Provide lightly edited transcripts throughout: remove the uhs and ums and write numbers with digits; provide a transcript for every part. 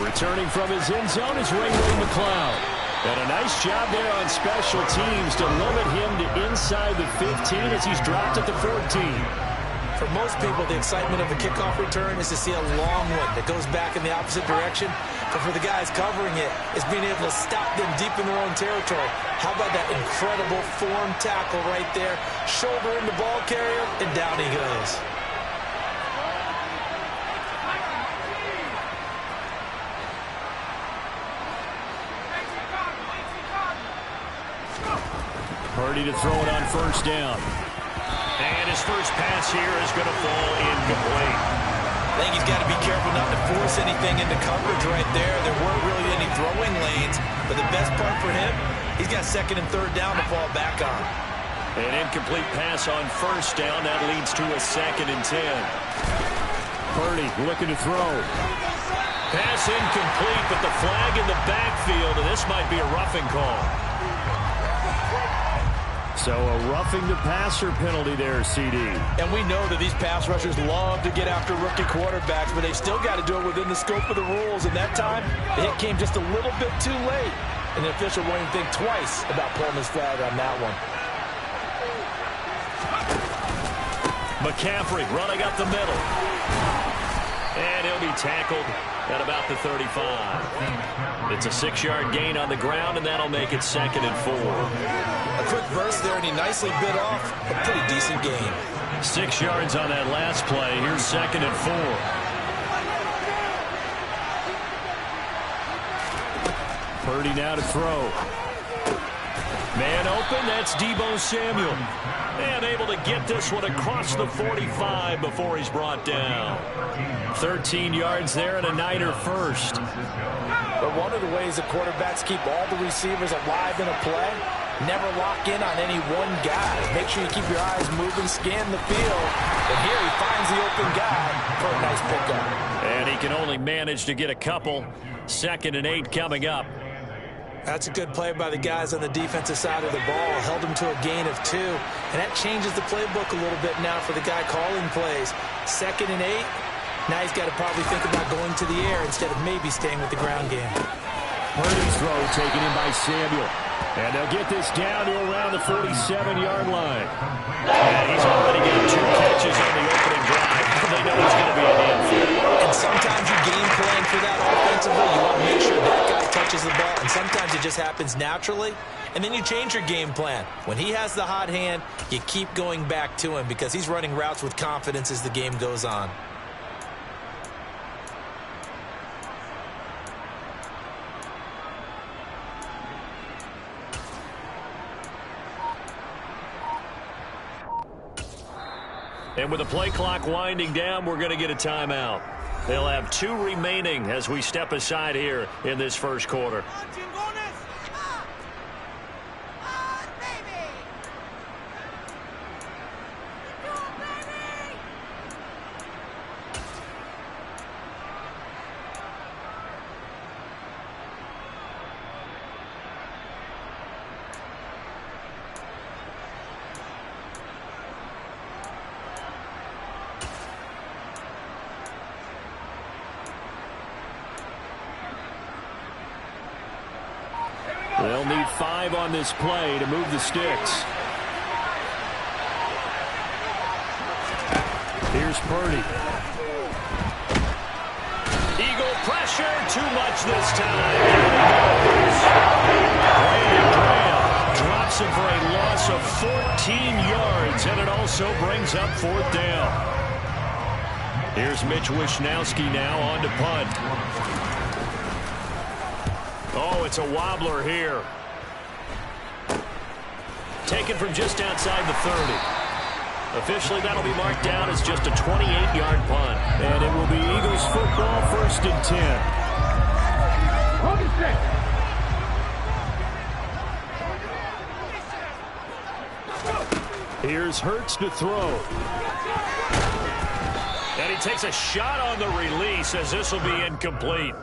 Returning from his end zone is Ray McLeod. And a nice job there on special teams to limit him to inside the 15 as he's dropped at the 14. For most people, the excitement of a kickoff return is to see a long one that goes back in the opposite direction. But for the guys covering it, it's being able to stop them deep in their own territory. How about that incredible form tackle right there? Shoulder in the ball carrier, and down he goes. Purdy to throw it on first down. And his first pass here is going to fall incomplete. I think he's got to be careful not to force anything into coverage right there. There weren't really any throwing lanes, but the best part for him, he's got second and third down to fall back on. An incomplete pass on first down. That leads to a 2nd and 10. Purdy looking to throw. Pass incomplete, but the flag in the backfield, and this might be a roughing call. So a roughing the passer penalty there, CD. And we know that these pass rushers love to get after rookie quarterbacks, but they've still got to do it within the scope of the rules. And that time, the hit came just a little bit too late. And the official won't even think twice about pulling his flag on that one. McCaffrey running up the middle. And he'll be tackled at about the 35. It's a 6-yard gain on the ground, and that'll make it 2nd and 4. A quick burst there, and he nicely bit off a pretty decent gain. 6 yards on that last play. Here's 2nd and 4. Purdy now to throw. Man open, that's Deebo Samuel. And able to get this one across the 45 before he's brought down. 13 yards there and a Niner first. But one of the ways the quarterbacks keep all the receivers alive in a play, never lock in on any one guy. Make sure you keep your eyes moving, scan the field. And here he finds the open guy for a nice pickup. And he can only manage to get a couple. 2nd and 8 coming up. That's a good play by the guys on the defensive side of the ball. Held him to a gain of 2. And that changes the playbook a little bit now for the guy calling plays. 2nd and 8. Now he's got to probably think about going to the air instead of maybe staying with the ground game. Purdy's throw taken in by Samuel. And they'll get this down to around the 47-yard line. And he's already got 2 catches on the opening drive. They know he's going to be an handful. And sometimes you game plan for that offensively. You want to make sure that guy touches the ball. And sometimes it just happens naturally. And then you change your game plan. When he has the hot hand, you keep going back to him because he's running routes with confidence as the game goes on. And with the play clock winding down, we're going to get a timeout. They'll have 2 remaining as we step aside here in this first quarter. They'll need 5 on this play to move the sticks. Here's Purdy. Eagle pressure, too much this time. Brandon Graham drops him for a loss of 14 yards, and it also brings up 4th down. Here's Mitch Wishnowski now on to punt. Oh, it's a wobbler here. Taken from just outside the 30. Officially, that'll be marked down as just a 28-yard punt. And it will be Eagles football, 1st and 10. Here's Hurts to throw. And he takes a shot on the release as this will be incomplete.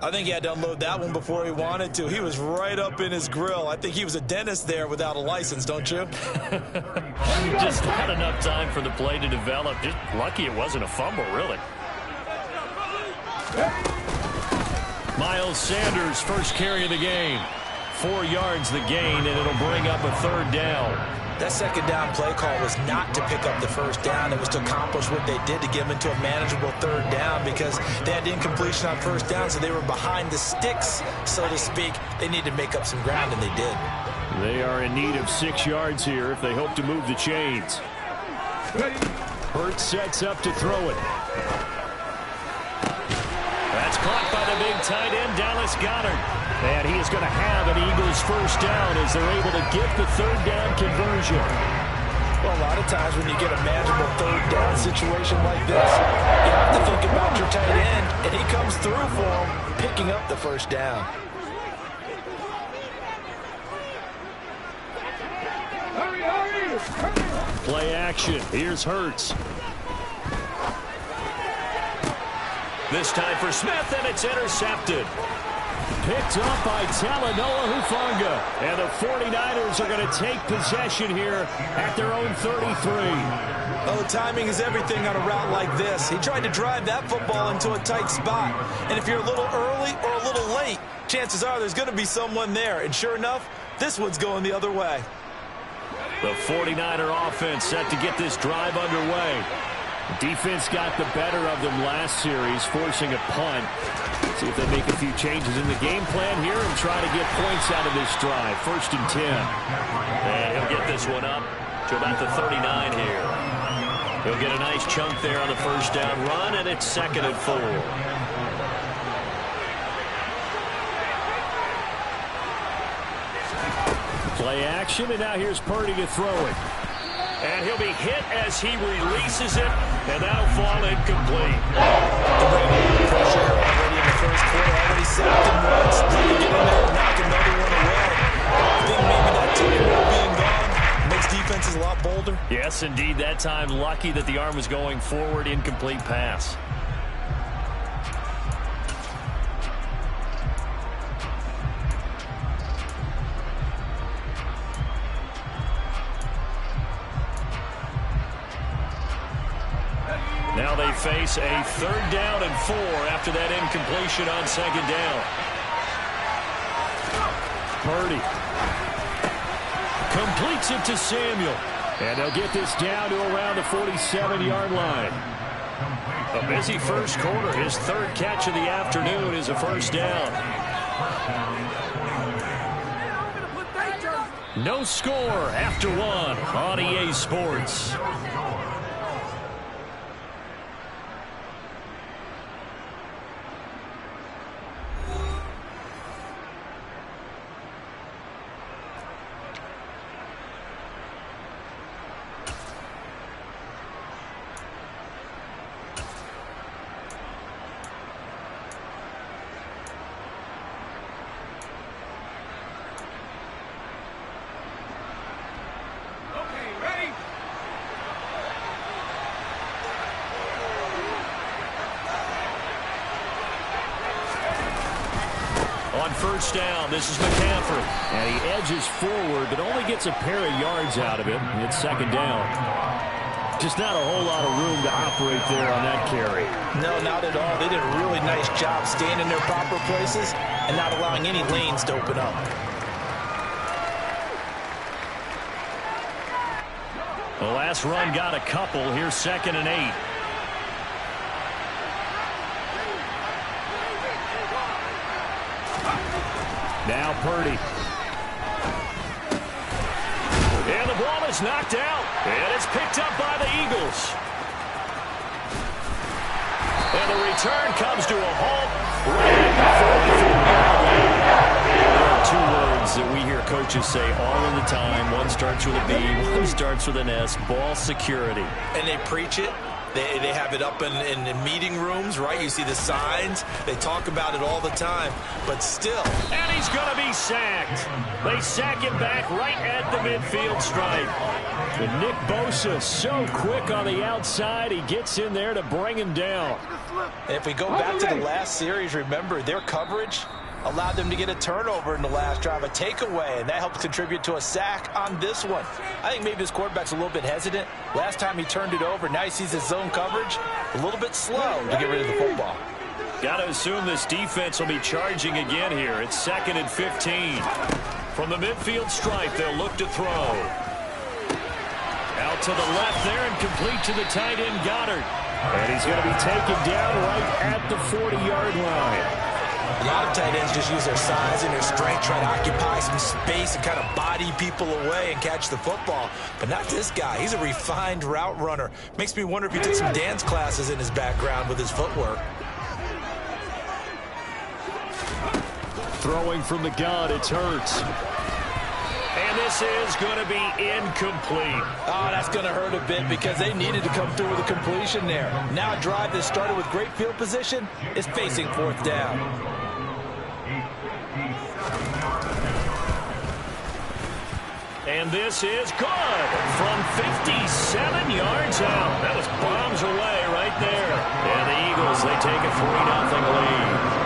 I think he had to unload that one before he wanted to. He was right up in his grill. I think he was a dentist there without a license, don't you? Just not enough time for the play to develop. Just lucky it wasn't a fumble, really. Miles Sanders, first carry of the game. 4 yards the gain, and it'll bring up a third down. That second down play call was not to pick up the first down. It was to accomplish what they did to get them into a manageable third down because they had incompletion on first down, so they were behind the sticks, so to speak. They needed to make up some ground, and they did. They are in need of 6 yards here if they hope to move the chains. Hurts sets up to throw it. That's caught by the big tight end, Dallas Goedert. And he is going to have an Eagles first down as they're able to get the third down conversion. Well, a lot of times when you get a manageable third down situation like this, you have to think about your tight end, and he comes through for him, picking up the first down. Play action. Here's Hurts. This time for Smith, and it's intercepted. Picked up by Talanoa Hufanga. And the 49ers are going to take possession here at their own 33. Oh, timing is everything on a route like this. He tried to drive that football into a tight spot. And if you're a little early or a little late, chances are there's going to be someone there. And sure enough, this one's going the other way. The 49er offense set to get this drive underway. Defense got the better of them last series, forcing a punt. See if they make a few changes in the game plan here and try to get points out of this drive. 1st and 10. And he'll get this one up to about the 39 here. He'll get a nice chunk there on the first down run, and it's 2nd and 4. Play action, and now here's Purdy to throw it. And he'll be hit as he releases it, and that'll fall incomplete. Pressure already in the first quarter, already sacked him once. They can get in there and knock another one away. I think maybe that time being gone makes defenses a lot bolder. Yes, indeed, that time lucky that the arm was going forward, incomplete pass. Now they face a 3rd down and 4 after that incompletion on 2nd down. Purdy completes it to Samuel. And they'll get this down to around the 47-yard line. A busy first quarter. His 3rd catch of the afternoon is a first down. No score after 1 on EA Sports. On first down, this is McCaffrey. And he edges forward, but only gets a pair of yards out of it. It's 2nd down. Just not a whole lot of room to operate there on that carry. No, not at all. They did a really nice job staying in their proper places and not allowing any lanes to open up. The last run got a couple. Here's 2nd and 8. Now Purdy. And the ball is knocked out. And it's picked up by the Eagles. And the return comes to a halt right before the 4-yard line. There are 2 words that we hear coaches say all of the time. One starts with a B, one starts with an S. Ball security. And they preach it. They have it up in meeting rooms, right? You see the signs. They talk about it all the time. But still. And he's going to be sacked. They sack him back right at the midfield stripe. And Nick Bosa so quick on the outside. He gets in there to bring him down. And if we go back to the last series, remember, their coverage allowed them to get a turnover in the last drive, a takeaway, and that helped contribute to a sack on this one. I think maybe this quarterback's a little bit hesitant. Last time he turned it over, now he sees his zone coverage a little bit slow to get rid of the football. Got to assume this defense will be charging again here. It's 2nd and 15. From the midfield stripe, they'll look to throw. Out to the left there and complete to the tight end, Goddard. And he's going to be taken down right at the 40-yard line. A lot of tight ends just use their size and their strength, try to occupy some space and kind of body people away and catch the football. But not this guy. He's a refined route runner. Makes me wonder if he took some dance classes in his background with his footwork. Throwing from the gun, it's Hurts. And this is going to be incomplete. Oh, that's going to hurt a bit because they needed to come through with a completion there. Now a drive that started with great field position is facing 4th down. And this is good from 57 yards out. That was bombs away right there. And the Eagles, they take a 3-0 lead.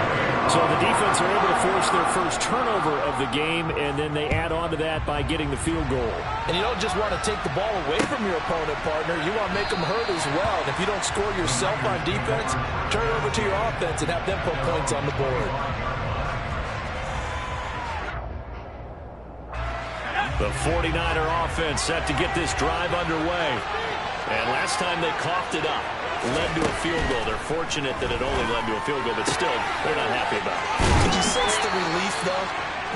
So the defense are able to force their first turnover of the game, and then they add on to that by getting the field goal. And you don't just want to take the ball away from your opponent, partner. You want to make them hurt as well. And if you don't score yourself on defense, turn it over to your offense and have them put points on the board. The 49er offense set to get this drive underway. And last time they coughed it up, led to a field goal. They're fortunate that it only led to a field goal, but still, they're not happy about it. Could you sense the relief, though,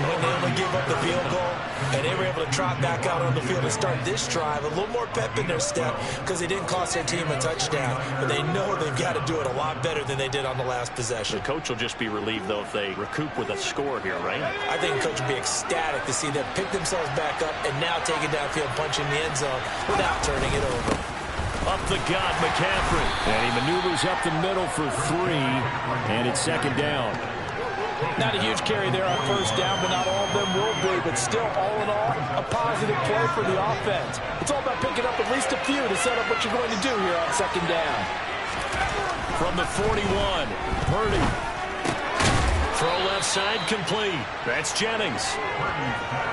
when they only gave up the field goal and they were able to trot back out on the field and start this drive? A little more pep in their step because they didn't cost their team a touchdown, but they know they've got to do it a lot better than they did on the last possession. The coach will just be relieved, though, if they recoup with a score here, right? I think the coach will be ecstatic to see them pick themselves back up and now take it downfield, punching the end zone without turning it over. Up the gut, McCaffrey. And he maneuvers up the middle for 3, and it's 2nd down. Not a huge carry there on 1st down, but not all of them will be. But still, all in all, a positive play for the offense. It's all about picking up at least a few to set up what you're going to do here on 2nd down. From the 41, Purdy. Throw left side complete. That's Jennings.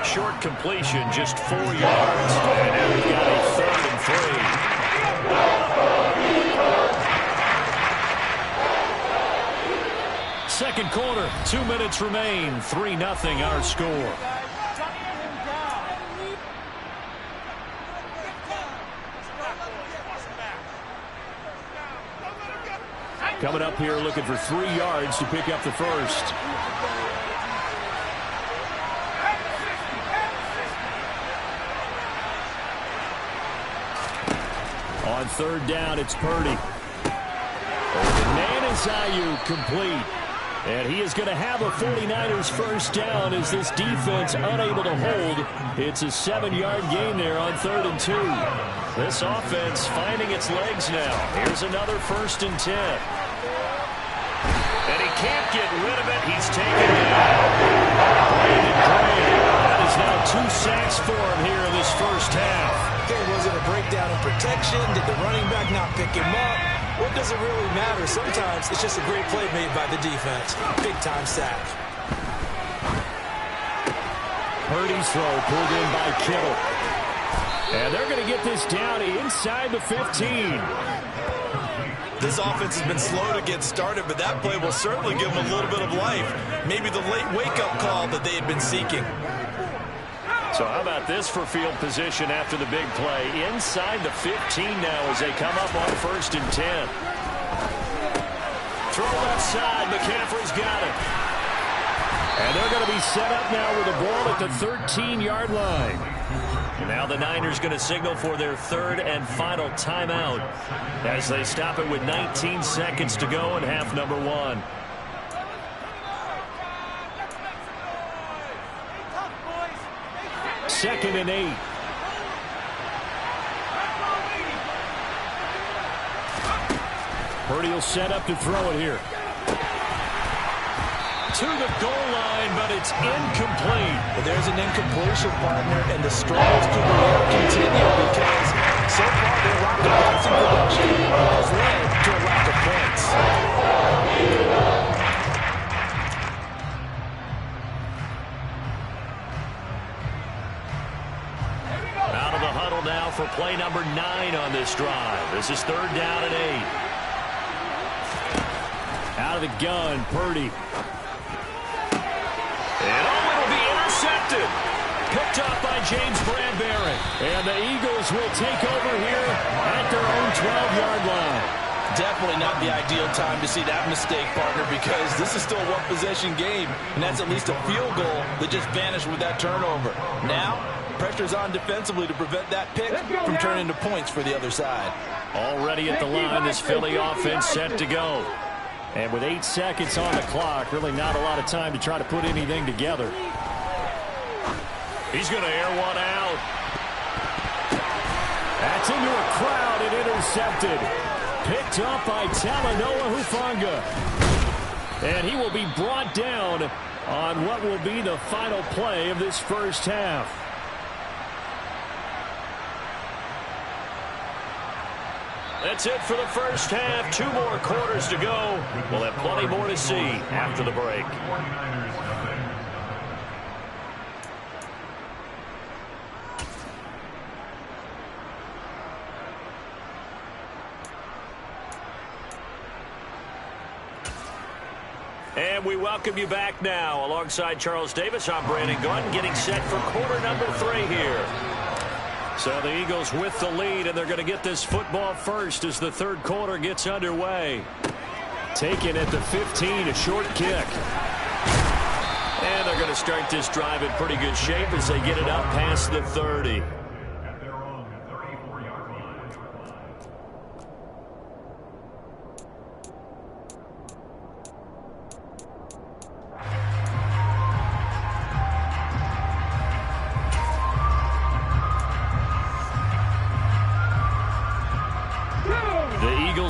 Short completion, just 4 yards. And now we've got a 3rd and 3. Second quarter, 2 minutes remain. 3-0 our score. Coming up here looking for 3 yards to pick up the first. On 3rd down, it's Purdy. Man is Ayuk complete. And he is going to have a 49ers first down as this defense unable to hold. It's a 7-yard gain there on 3rd and 2. This offense finding its legs now. Here's another 1st and 10. And he can't get rid of it. He's taken down. That is now 2 sacks for him here in this first half. Okay, was it a breakdown in protection? Did the running back not pick him up? What does it really matter? Sometimes it's just a great play made by the defense. Big-time sack. Purdy's throw pulled in by Kittle. And they're going to get this down inside the 15. This offense has been slow to get started, but that play will certainly give them a little bit of life. Maybe the late wake-up call that they had been seeking. So how about this for field position after the big play? Inside the 15 now as they come up on 1st and 10. Throw left side. McCaffrey's got it. And they're going to be set up now with the ball at the 13-yard line. And now the Niners going to signal for their 3rd and final timeout as they stop it with 19 seconds to go in half number 1. Second and 8. Purdy will set up to throw it here. To the goal line, but it's incomplete. Well, there's an incompletion, partner, and the struggles to the air continue because so far their lack of passing production has led to a lack of points. Out of the huddle now for play number 9 on this drive. This is 3rd down and 8. Out out of the gun, Purdy. And it'll be intercepted. Picked up by James Bradbury. And the Eagles will take over here at their own 12-yard line. Definitely not the ideal time to see that mistake, partner, because this is still a one-possession game, and that's at least a field goal that just vanished with that turnover. Now, pressure's on defensively to prevent that pick from turning into points for the other side. Already at the line, this Philly offense set to go. And with 8 seconds on the clock, really not a lot of time to try to put anything together. He's going to air one out. That's into a crowd and intercepted. Picked up by Talanoa Hufanga. And he will be brought down on what will be the final play of this first half. That's it for the first half. 2 more quarters to go. We'll have plenty more to see after the break. And we welcome you back now. Alongside Charles Davis, I'm Brandon Gunn, getting set for quarter number 3 here. So the Eagles with the lead, and they're going to get this football first as the third quarter gets underway. Taken at the 15, a short kick. And they're going to start this drive in pretty good shape as they get it up past the 30.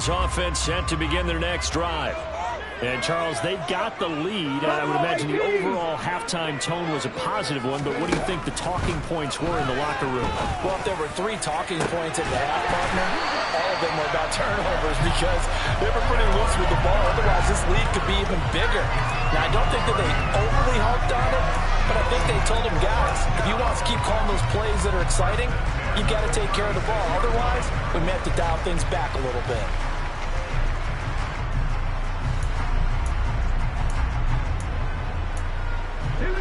Offense set to begin their next drive. And, Charles, they've got the lead. I would imagine the overall halftime tone was a positive one, but what do you think the talking points were in the locker room? Well, if there were 3 talking points at the half, partner, all of them were about turnovers because they were pretty loose with the ball. Otherwise, this lead could be even bigger. Now, I don't think that they overly harped on it, but I think they told them, guys, if you want to keep calling those plays that are exciting, you've got to take care of the ball. Otherwise, we may have to dial things back a little bit.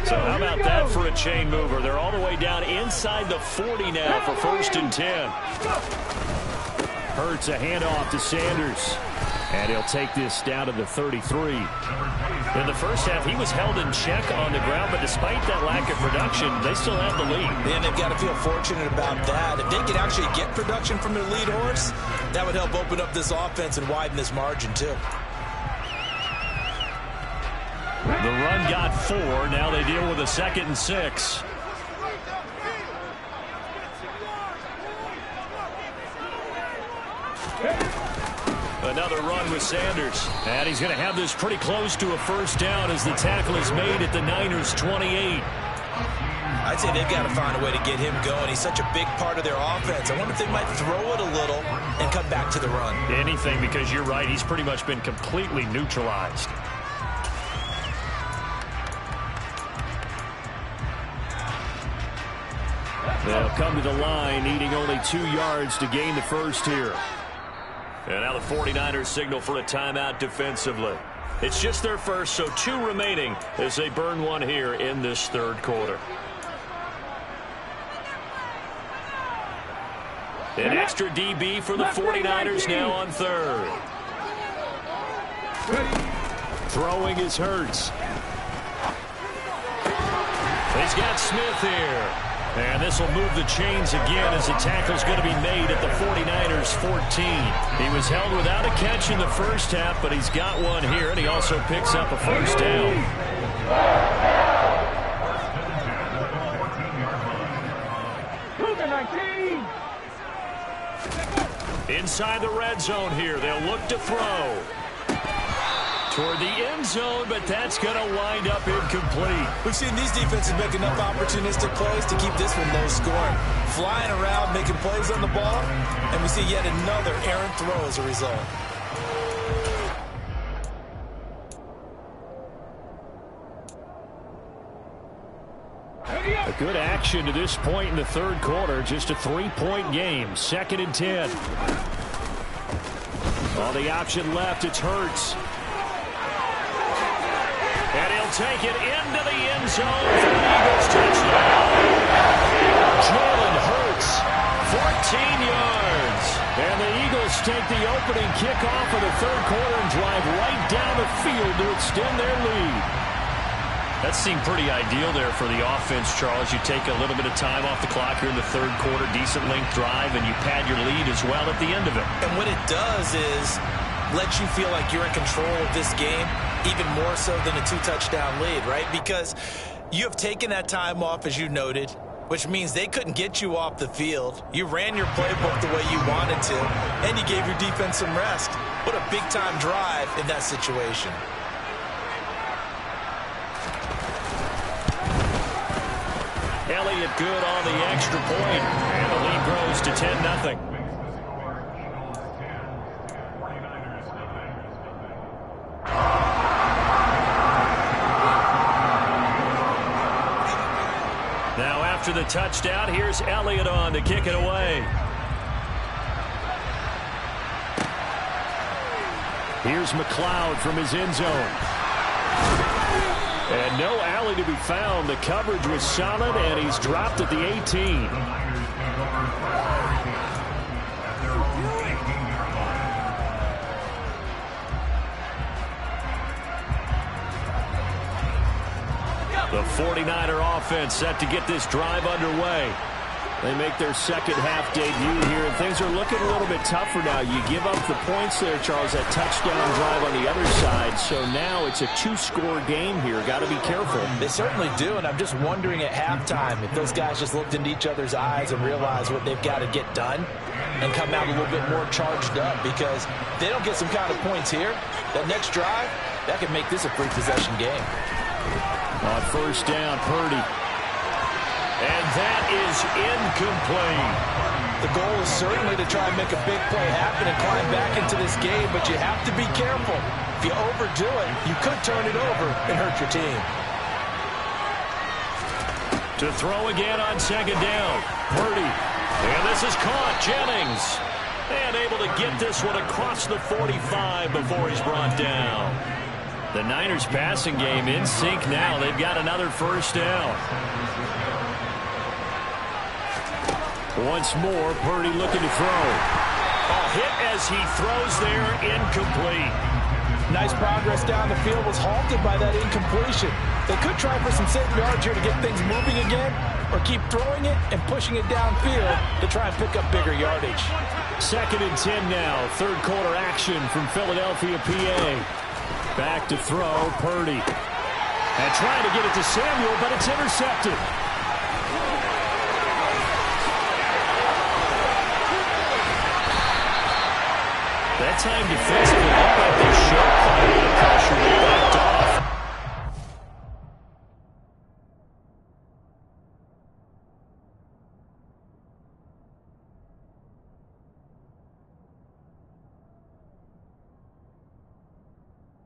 So how about that for a chain mover? They're all the way down inside the 40 now for 1st and 10. Hurts a handoff to Sanders. And he'll take this down to the 33. In the first half, he was held in check on the ground, but despite that lack of production, they still have the lead. And they've got to feel fortunate about that. If they could actually get production from their lead horse, that would help open up this offense and widen this margin, too. The run got 4. Now they deal with a 2nd and 6. Another run with Sanders. And he's going to have this pretty close to a first down as the tackle is made at the Niners' 28. I'd say they've got to find a way to get him going. He's such a big part of their offense. I wonder if they might throw it a little and come back to the run. Anything, because you're right. He's pretty much been completely neutralized. They'll come to the line, needing only 2 yards to gain the first here. And now the 49ers signal for a timeout defensively. It's just their first, so 2 remaining as they burn one here in this third quarter. An extra DB for the 49ers now on 3rd. Throwing is Hurts. He's got Smith here. And this will move the chains again as the tackle's going to be made at the 49ers' 14. He was held without a catch in the first half, but he's got one here, and he also picks up a first down. Inside the red zone here, they'll look to throw. Toward the end zone, but that's going to wind up incomplete. We've seen these defenses make enough opportunistic plays to keep this one low scoring. Flying around, making plays on the ball, and we see yet another errant throw as a result. A good action to this point in the third quarter. Just a 3-point game. 2nd and 10. All the option left, it's Hurts. And he'll take it into the end zone for the Eagles touchdown. Jalen Hurts, 14 yards. And the Eagles take the opening kickoff of the third quarter and drive right down the field to extend their lead. That seemed pretty ideal there for the offense, Charles. You take a little bit of time off the clock here in the third quarter, decent length drive, and you pad your lead as well at the end of it. And what it does is let you feel like you're in control of this game, even more so than a 2-touchdown lead, right? Because you have taken that time off, as you noted, which means they couldn't get you off the field. You ran your playbook the way you wanted to, and you gave your defense some rest. What a big-time drive in that situation. Elliott good on the extra point, and the lead grows to 10-0. Now after the touchdown, here's Elliott on to kick it away. Here's McLeod from his end zone. And no alley to be found. The coverage was solid, and he's dropped at the 18. The 49er offense set to get this drive underway. They make their second half debut here, and things are looking a little bit tougher now. You give up the points there, Charles, that touchdown drive on the other side. So now it's a 2-score game here. Got to be careful. They certainly do, and I'm just wondering at halftime if those guys just looked into each other's eyes and realized what they've got to get done and come out a little bit more charged up, because if they don't get some kind of points here, that next drive, that could make this a free possession game. On first down, Purdy. And that is incomplete. The goal is certainly to try and make a big play happen and climb back into this game, but you have to be careful. If you overdo it, you could turn it over and hurt your team. To throw again on second down, Purdy. And this is caught, Jennings. And able to get this one across the 45 before he's brought down. The Niners passing game in sync now. They've got another first down. Once more, Purdy looking to throw. A hit as he throws there, incomplete. Nice progress down the field, was halted by that incompletion. They could try for some safe yards here to get things moving again, or keep throwing it and pushing it downfield to try and pick up bigger yardage. 2nd and 10 now. Third quarter action from Philadelphia, PA. Back to throw, Purdy. And trying to get it to Samuel, but it's intercepted. That time defensively, looked like they showed quite a bit of pressure